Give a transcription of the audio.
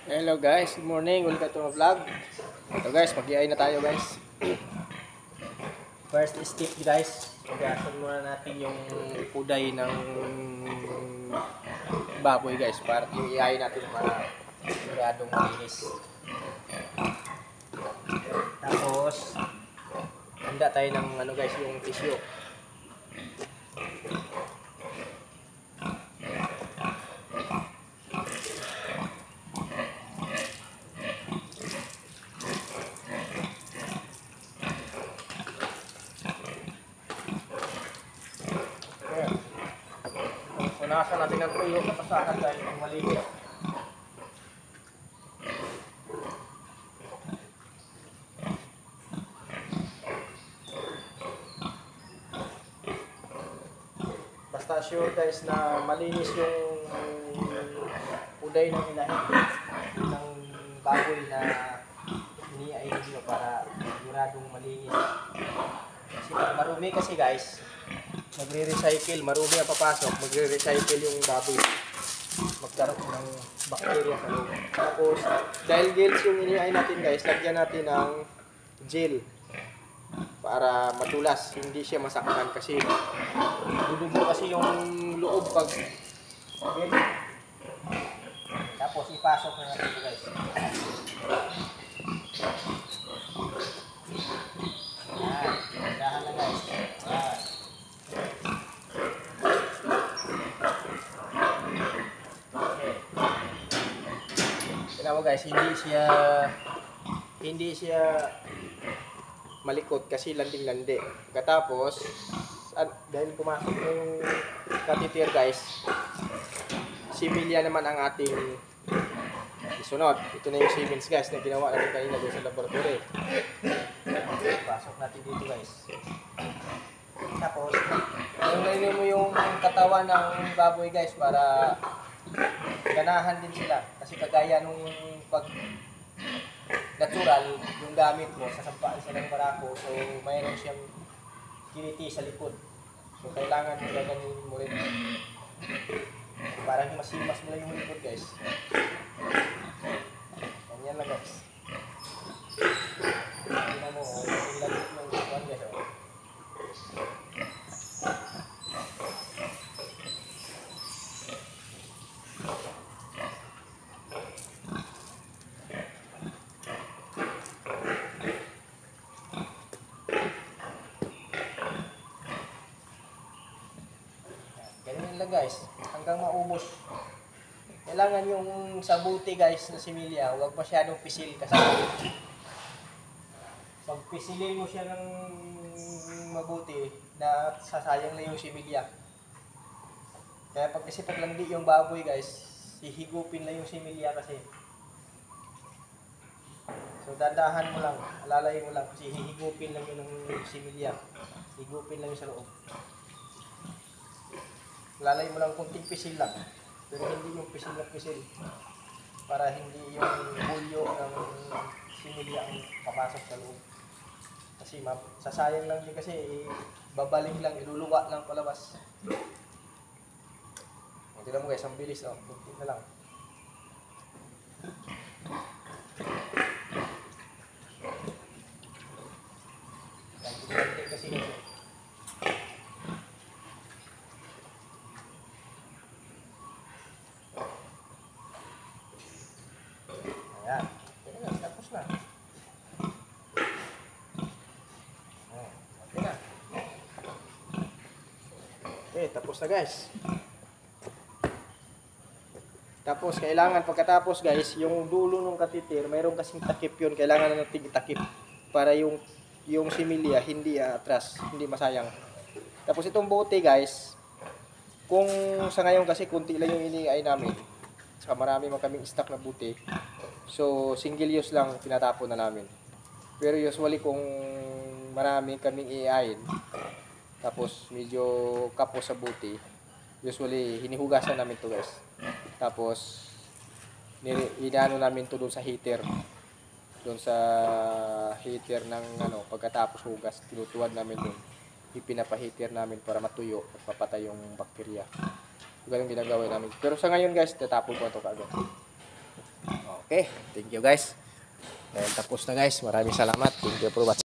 Hello guys, good morning. Welcome to my vlog. Ito guys, mag-iay na tayo guys. First step guys, hugasan muna natin yung uday ng baboy guys para i-iay natin para siguradong malinis. Tapos handa tayo ng guys, yung tissue. Punasan natin ang tuyo sa pasahan dahil ang malinis. Basta sure guys na malinis yung uday ng ilahin ng baboy na iniain nyo para siguradong malinis. Kasi pag marumi kasi guys, magre-recycle, marumi ang papasok, magre-recycle yung baboy. Magkaroon ng bacteria sa loob. Tapos, dahil gels yung iniain natin guys, lagyan natin ng gel para matulas, hindi siya masaktan kasi dudugo kasi yung loob pag gel. Tapos, ipasok na natin ito guys. Yan, dahan na guys. Yan. Tingnan mo guys, hindi siya malikot kasi landing-landi. Katapos, dahil pumasok yung catheter guys, similya naman ang ating isunod. Ito na yung Siemens guys na ginawa natin kanina doon sa laboratory. Pasok natin dito guys. Tapos, nilagay mo yung katawan ng baboy guys para ganahan din sila. Kasi kagaya nung pag natural, yung gamit mo, sasampaan siya ng barako, so mayroon siyang kiliti sa likod. So kailangan mo gaganin mo rin. Parang masimas mo lang yung likod guys. Ganyan lang guys. Tingnan mo, yung lagit ng likod guys. Ganyan lang guys, hanggang maubos. Kailangan yung sabuti guys na similya, huwag masyadong pisil kasi pag pisilin mo siya ng mabuti, na sasayang na yung similya. Kaya pag landi yung baboy guys, hihigupin lang yung similya kasi. So dandahan mo lang, alalay mo lang kasi hihigupin lang yun ng similya. Higupin lang yung sa loob. Lalay mo lang kunting pisil lang. Pero hindi yung pisil na pisil. Para hindi yung bulyo ng similya ang papasok sa loob. Kasi sasayang lang din kasi babaling lang, iluluwa lang palabas. Tignan mo guys, ang bilis oh. Kunti na lang. Kunti kasi guys. Ayan. Okay, tapos na. Okay na. Okay, tapos na guys. Tapos kailangan pagkatapos guys, yung dulo ng catheter, mayroon kasing takip yun. Kailangan na natin itakip para yung similya hindi atras, hindi masayang. Tapos itong bote guys, kung sa ngayon kasi kunti lang yung iniay namin. Saka marami man kaming stock na bote. So single use lang tinatapon na namin. Pero usually kung marami kaming iain, tapos medyo kapos sa bote, usually hinihugasan namin to guys. Tapos inaano namin to doon sa heater. Doon sa heater ng pagkatapos hugas, tinutuwad namin doon. Ipinapaheater namin para matuyo at papatay yung bakterya. Ganun ginagawa namin. Pero sa ngayon guys, tatapon ko ito kaagad. Oh. Okay, thank you guys. Dahil tapos na guys. Maraming salamat. Thank you for watching.